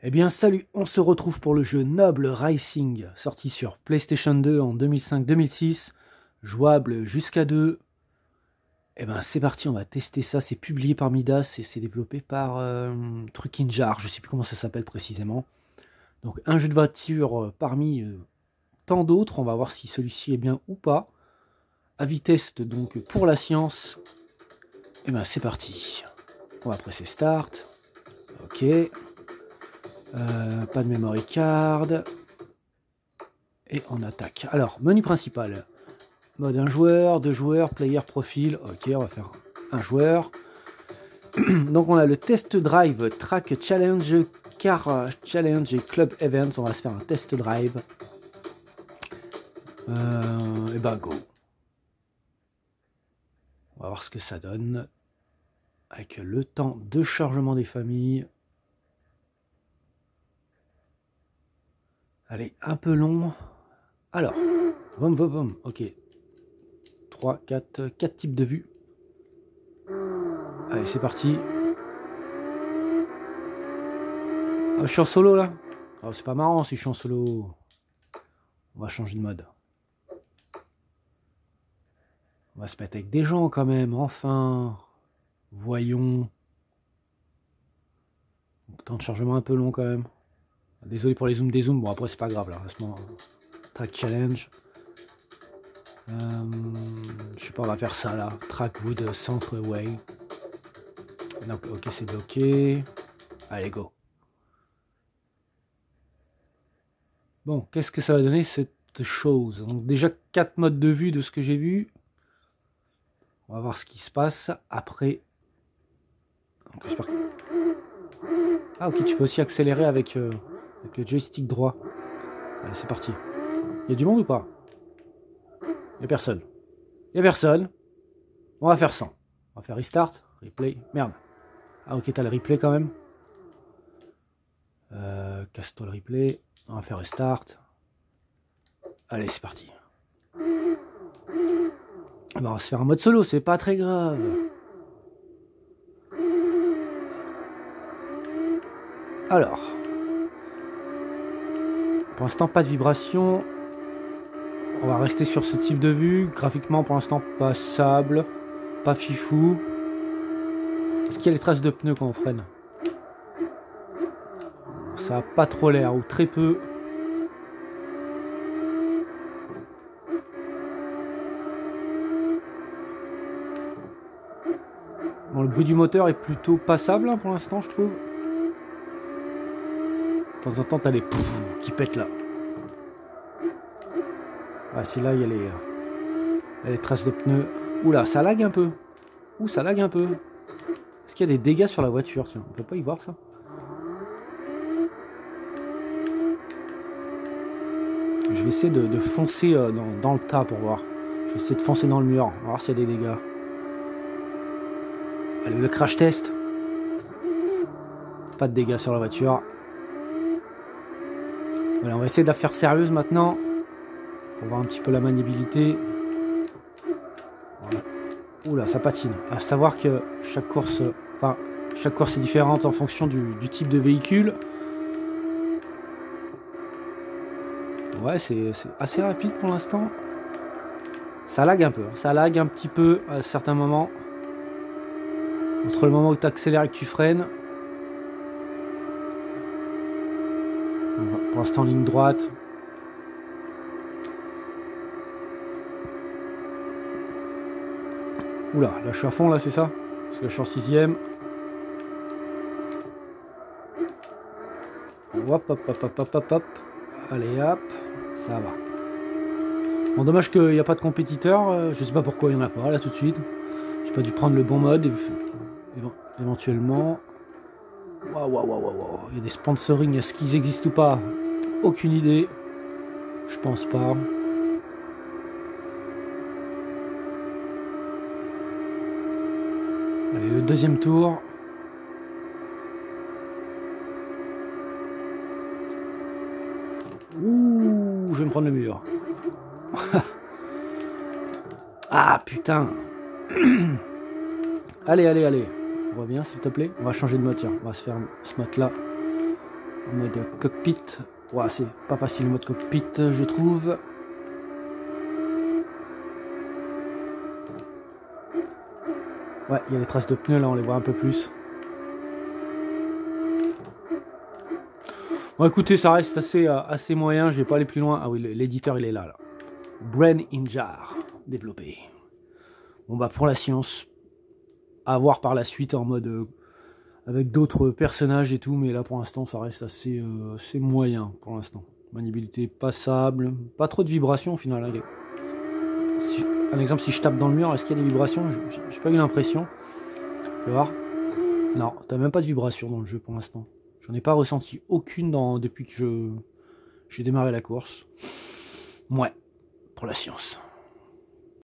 Eh bien salut, on se retrouve pour le jeu Noble Rising, sorti sur PlayStation 2 en 2005-2006, jouable jusqu'à 2. Eh ben c'est parti, on va tester ça, c'est publié par Midas et c'est développé par Trucinjar, je sais plus comment ça s'appelle précisément. Donc un jeu de voiture parmi tant d'autres, on va voir si celui-ci est bien ou pas. Avis test donc pour la science. Eh ben c'est parti, on va presser Start, ok. Pas de memory card. Et on attaque. Alors, menu principal. Mode 1 joueur, 2 joueurs, player profil. Ok, on va faire un joueur. Donc on a le test drive, track challenge, car challenge et club events. On va se faire un test drive. Et ben go. On va voir ce que ça donne. Avec le temps de chargement des familles. Allez, un peu long. Alors, ok. 3, 4 types de vues. Allez, c'est parti. Ah, je suis en solo là. Oh, c'est pas marrant si je suis en solo. On va changer de mode. On va se mettre avec des gens quand même, enfin. Voyons. Donc, temps de chargement un peu long quand même. Désolé pour les zooms des zooms. Bon, après, c'est pas grave là. Track challenge. Je sais pas, on va faire ça là. Track wood centre way. Donc, ok, c'est bloqué. Allez, go. Bon, qu'est-ce que ça va donner cette chose? Donc, déjà 4 modes de vue de ce que j'ai vu. On va voir ce qui se passe après. Donc, j'espère que... Ah, ok, tu peux aussi accélérer avec le joystick droit. Allez, c'est parti. Il y a du monde ou pas? Il n'y a personne. Il n'y a personne. On va faire 100. On va faire restart, replay. Merde. Ah, ok, t'as le replay quand même. Casse-toi le replay. On va faire restart. Allez, c'est parti. Bon, on va se faire un mode solo, c'est pas très grave. Alors. Pour l'instant, pas de vibration. On va rester sur ce type de vue. Graphiquement, pour l'instant, pas sable, pas fifou. Est-ce qu'il y a les traces de pneus quand on freine? Ça a pas trop l'air, ou très peu. Bon, le bruit du moteur est plutôt passable hein, pour l'instant, je trouve. De temps en temps, t'as les pouf qui pètent là. Ah, c'est là, il y a les traces de pneus. Oula, ça lag un peu. Ouh, ça lag un peu. Est-ce qu'il y a des dégâts sur la voiture? Tiens, on peut pas y voir ça. Je vais essayer de foncer dans le tas pour voir. Je vais essayer de foncer dans le mur. On va voir s'il y a des dégâts. Allez, le crash test. Pas de dégâts sur la voiture. Voilà, on va essayer de la faire sérieuse maintenant. Pour voir un petit peu la maniabilité. Voilà. Oula, ça patine. À savoir que chaque course est différente en fonction du type de véhicule. Ouais, c'est assez rapide pour l'instant. Ça lag un peu. Ça lag un petit peu à certains moments. Entre le moment où tu accélères et que tu freines. Pour l'instant, ligne droite. Oula, là je suis à fond là, c'est ça? Parce que je suis en 6ème. Hop. Allez hop, ça va. Bon, dommage qu'il n'y a pas de compétiteur. Je sais pas pourquoi il n'y en a pas là tout de suite. J'ai pas dû prendre le bon mode éventuellement. Waouh. Il y a des sponsoring, est-ce qu'ils existent ou pas? Aucune idée. Je pense pas. Allez, le deuxième tour. Ouh, je vais me prendre le mur. Ah, putain. Allez. Reviens, s'il te plaît. On va changer de mode, tiens. On va se faire ce mode-là. En mode cockpit. Ouais, c'est pas facile le mode cockpit, je trouve. Ouais, il y a les traces de pneus là, on les voit un peu plus. Bon, écoutez, ça reste assez moyen, je vais pas aller plus loin. Ah oui, l'éditeur il est là. Brain in Jar, développé. Bon bah pour la science, à voir par la suite en mode avec d'autres personnages et tout, mais là pour l'instant ça reste assez moyen pour l'instant. Maniabilité passable, pas trop de vibrations au final. Hein. Un exemple, si je tape dans le mur, est-ce qu'il y a des vibrations? J'ai pas eu l'impression. Tu vas voir? Non, t'as même pas de vibrations dans le jeu pour l'instant. J'en ai pas ressenti aucune depuis que j'ai démarré la course. Ouais, pour la science.